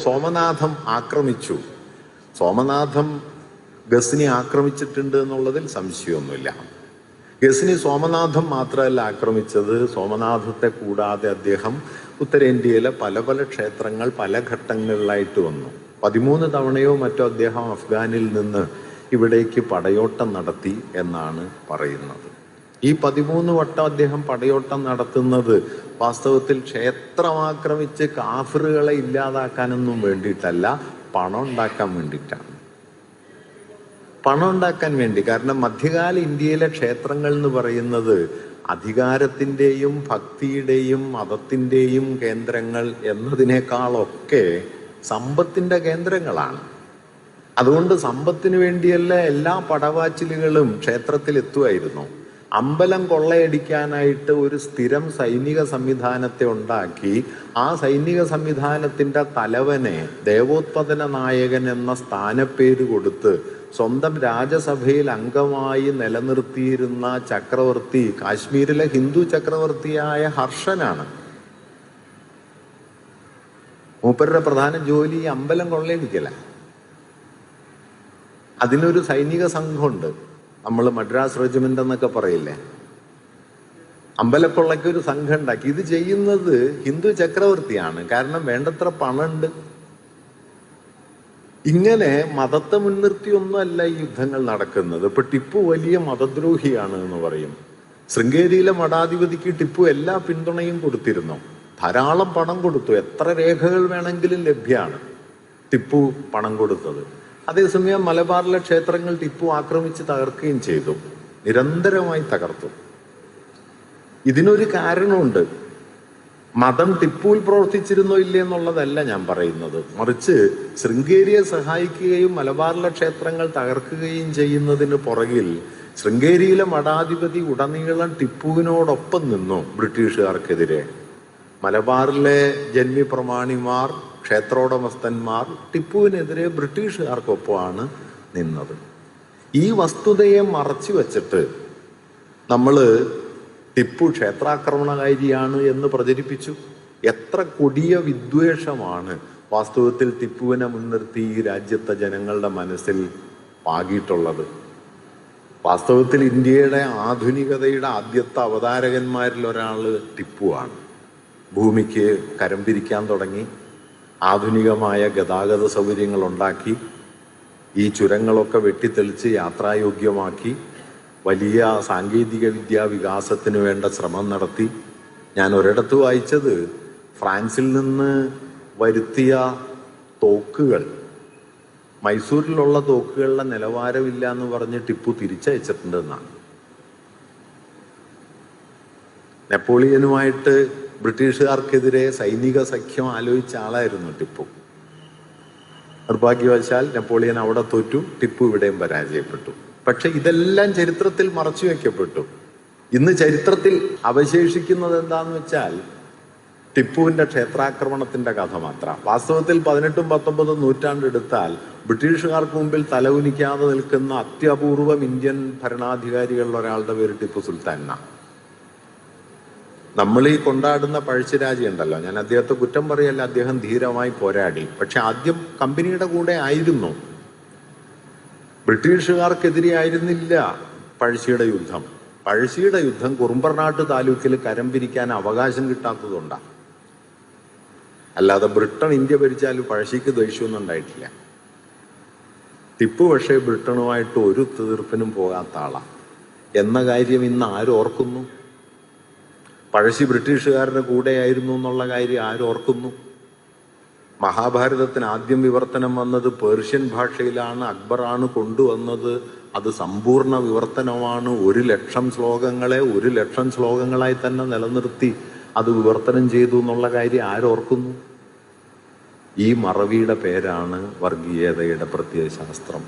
സോമനാഥം ആക്രമിച്ചു. സോമനാഥം ഗസ്നി ആക്രമിച്ചിട്ടുണ്ട് എന്നുള്ളതിൽ സംശയമൊന്നുമില്ല. ഗസ്നി സോമനാഥം മാത്രമല്ല ആക്രമിച്ചത്, സോമനാഥത്തെ കൂടാതെ അദ്ദേഹം ഉത്തരേന്ത്യയിലെ പല പല ക്ഷേത്രങ്ങൾ പല ഘട്ടങ്ങളിലായിട്ട് വന്നു. 13 തവണയോ മറ്റോ അദ്ദേഹം അഫ്ഗാനിൽ നിന്ന് ഇവിടേക്ക് പടയോട്ടം നടത്തി എന്നാണ് പറയുന്നത്. ഈ 13 വട്ടം അദ്ദേഹം പടയോട്ടം നടത്തുന്നത് വാസ്തവത്തിൽ ക്ഷേത്രം ആക്രമിച്ച് കാഫിറുകളെ ഇല്ലാതാക്കാനൊന്നും വേണ്ടിയിട്ടല്ല, പണം ഉണ്ടാക്കാൻ വേണ്ടിയിട്ടാണ്. പണം ഉണ്ടാക്കാൻ വേണ്ടി. കാരണം മധ്യകാല ഇന്ത്യയിലെ ക്ഷേത്രങ്ങൾ എന്ന് പറയുന്നത് അധികാരത്തിൻ്റെയും ഭക്തിയുടെയും മതത്തിൻ്റെയും കേന്ദ്രങ്ങൾ എന്നതിനേക്കാളൊക്കെ സമ്പത്തിൻ്റെ കേന്ദ്രങ്ങളാണ്. അതുകൊണ്ട് സമ്പത്തിന് വേണ്ടിയല്ല എല്ലാ പടവാച്ചിലുകളും ക്ഷേത്രത്തിൽ എത്തുമായിരുന്നു. അമ്പലം കൊള്ളയടിക്കാനായിട്ട് ഒരു സ്ഥിരം സൈനിക സംവിധാനത്തെ ഉണ്ടാക്കി ആ സൈനിക സംവിധാനത്തിൻ്റെ തലവനെ ദേവോത്പദന നായകൻ എന്ന സ്ഥാനപ്പേര് കൊടുത്ത് സ്വന്തം രാജസഭയിൽ അംഗമായി നിലനിർത്തിയിരുന്ന ചക്രവർത്തി കാശ്മീരിലെ ഹിന്ദു ചക്രവർത്തിയായ ഹർഷനാണ്. മൂപ്പരുടെ പ്രധാന ജോലി അമ്പലം കൊള്ളയടിക്കല. അതിനൊരു സൈനിക സംഘമുണ്ട്, നമ്മൾ മദ്രാസ് റെജിമെന്റ് എന്നൊക്കെ പറയില്ലേ. അമ്പലക്കൊള്ളയ്ക്ക് ഒരു സംഘം ഉണ്ടാക്കി. ഇത് ചെയ്യുന്നത് ഹിന്ദു ചക്രവർത്തിയാണ്. കാരണം വേണ്ടത്ര പണമുണ്ട്. ഇങ്ങനെ മതത്തെ മുൻനിർത്തിയൊന്നുമല്ല ഈ യുദ്ധങ്ങൾ നടക്കുന്നത്. ഇപ്പൊ ടിപ്പു വലിയ മതദ്രോഹിയാണ് എന്ന് പറയും. ശൃംഗേരിയിലെ മഠാധിപതിക്ക് ടിപ്പു എല്ലാ പിന്തുണയും കൊടുത്തിരുന്നു, ധാരാളം പണം കൊടുത്തു. എത്ര രേഖകൾ വേണമെങ്കിലും ലഭ്യമാണ് ടിപ്പു പണം കൊടുത്തത്. അതേസമയം മലബാറിലെ ക്ഷേത്രങ്ങൾ ടിപ്പു ആക്രമിച്ച് തകർക്കുകയും ചെയ്തു, നിരന്തരമായി തകർത്തു. ഇതിനൊരു കാരണമുണ്ട്. മതം ടിപ്പുവിൽ പ്രവർത്തിച്ചിരുന്നോ ഇല്ലേ എന്നുള്ളതല്ല ഞാൻ പറയുന്നത്, മറിച്ച് ശൃംഗേരിയെ സഹായിക്കുകയും മലബാറിലെ ക്ഷേത്രങ്ങൾ തകർക്കുകയും ചെയ്യുന്നതിന് പുറകിൽ ശൃംഗേരിയിലെ മഠാധിപതി ഉടനീളം ടിപ്പുവിനോടൊപ്പം നിന്നു ബ്രിട്ടീഷുകാർക്കെതിരെ. മലബാറിലെ ജന്മി പ്രമാണിമാർ, ക്ഷേത്രോടമസ്ഥന്മാർ ടിപ്പുവിനെതിരെ ബ്രിട്ടീഷുകാർക്കൊപ്പമാണ് നിന്നത്. ഈ വസ്തുതയെ മറച്ചു വച്ചിട്ട് നമ്മൾ ടിപ്പു ക്ഷേത്രാക്രമണകാരിയാണ് എന്ന് പ്രചരിപ്പിച്ചു. എത്ര കൊടിയ വിദ്വേഷമാണ് വാസ്തവത്തിൽ ടിപ്പുവിനെ മുൻനിർത്തി ഈ രാജ്യത്തെ ജനങ്ങളുടെ മനസ്സിൽ പാകിയിട്ടുള്ളത്. വാസ്തവത്തിൽ ഇന്ത്യയുടെ ആധുനികതയുടെ ആദ്യത്തെ അവതാരകന്മാരിൽ ഒരാൾ ടിപ്പുവാണ്. ഭൂമിക്ക് കരം പിരിക്കാൻ തുടങ്ങി, ആധുനികമായ ഗതാഗത സൗകര്യങ്ങൾ ഉണ്ടാക്കി, ഈ ചുരങ്ങളൊക്കെ വെട്ടിത്തെളിച്ച് യാത്രായോഗ്യമാക്കി, വലിയ സാങ്കേതിക വിദ്യാ വികാസത്തിന് വേണ്ട ശ്രമം നടത്തി. ഞാൻ ഒരിടത്ത് വായിച്ചത് ഫ്രാൻസിൽ നിന്ന് വരുത്തിയ തോക്കുകൾ, മൈസൂരിലുള്ള തോക്കുകളുടെ നിലവാരമില്ല എന്ന് പറഞ്ഞ് ടിപ്പു തിരിച്ചയച്ചിട്ടുണ്ടെന്നാണ്. നെപ്പോളിയനുമായിട്ട് ബ്രിട്ടീഷുകാർക്കെതിരെ സൈനിക സഖ്യം ആലോചിച്ച ആളായിരുന്നു ടിപ്പു. നിർഭാഗ്യവശാൽ നെപ്പോളിയൻ അവിടെ തോറ്റു, ടിപ്പു ഇവിടെയും പരാജയപ്പെട്ടു. പക്ഷെ ഇതെല്ലാം ചരിത്രത്തിൽ മറച്ചു വയ്ക്കപ്പെട്ടു. ഇന്ന് ചരിത്രത്തിൽ അവശേഷിക്കുന്നത് എന്താന്ന് വെച്ചാൽ ടിപ്പുവിന്റെ ക്ഷേത്രാക്രമണത്തിന്റെ കഥ മാത്രം. വാസ്തവത്തിൽ 18ഉം 19ഉം നൂറ്റാണ്ടെടുത്താൽ ബ്രിട്ടീഷുകാർക്ക് മുമ്പിൽ തലകുനിക്കാതെ നിൽക്കുന്ന അത്യപൂർവം ഇന്ത്യൻ ഭരണാധികാരികളിൽ ഒരാളുടെ പേര് ടിപ്പു സുൽത്താൻ എന്നാണ്. നമ്മൾ ഈ കൊണ്ടാടുന്ന പഴശ്ശിരാജ ഉണ്ടല്ലോ, ഞാൻ അദ്ദേഹത്തെ കുറ്റം പറയല്ല, അദ്ദേഹം ധീരമായി പോരാടി. പക്ഷെ ആദ്യം കമ്പനിയുടെ കൂടെ ആയിരുന്നു, ബ്രിട്ടീഷുകാർക്കെതിരെ ആയിരുന്നില്ല പഴശ്ശിയുടെ യുദ്ധം. പഴശ്ശിയുടെ യുദ്ധം കുറുമ്പർനാട്ട് താലൂക്കിൽ കരം പിരിക്കാൻ അവകാശം കിട്ടാത്തതുകൊണ്ടാണ്. അല്ലാതെ ബ്രിട്ടൻ ഇന്ത്യ ഭരിച്ചാലും പഴശ്ശിക്ക് ദേഷ്യമൊന്നും ഉണ്ടായിട്ടില്ല. ടിപ്പു പക്ഷേ ബ്രിട്ടനുമായിട്ട് ഒരു തീർപ്പിനും പോകാത്ത ആളാണ് എന്ന കാര്യം ഇന്ന് ആരോർക്കുന്നു? പഴശ്ശി ബ്രിട്ടീഷുകാരുടെ കൂടെയായിരുന്നു എന്നുള്ള കാര്യം ആരോർക്കുന്നു? മഹാഭാരതത്തിന് ആദ്യം വിവർത്തനം വന്നത് പേർഷ്യൻ ഭാഷയിലാണ്, അക്ബറാണ് കൊണ്ടുവന്നത്. അത് സമ്പൂർണ്ണ വിവർത്തനമാണ്. 1,00,000 ശ്ലോകങ്ങളെ 1,00,000 ശ്ലോകങ്ങളായി തന്നെ നിലനിർത്തി അത് വിവർത്തനം ചെയ്തു എന്നുള്ള കാര്യം ആരോർക്കുന്നു? ഈ മറവിയുടെ പേരാണ് വർഗീയതയുടെ പ്രത്യയശാസ്ത്രം.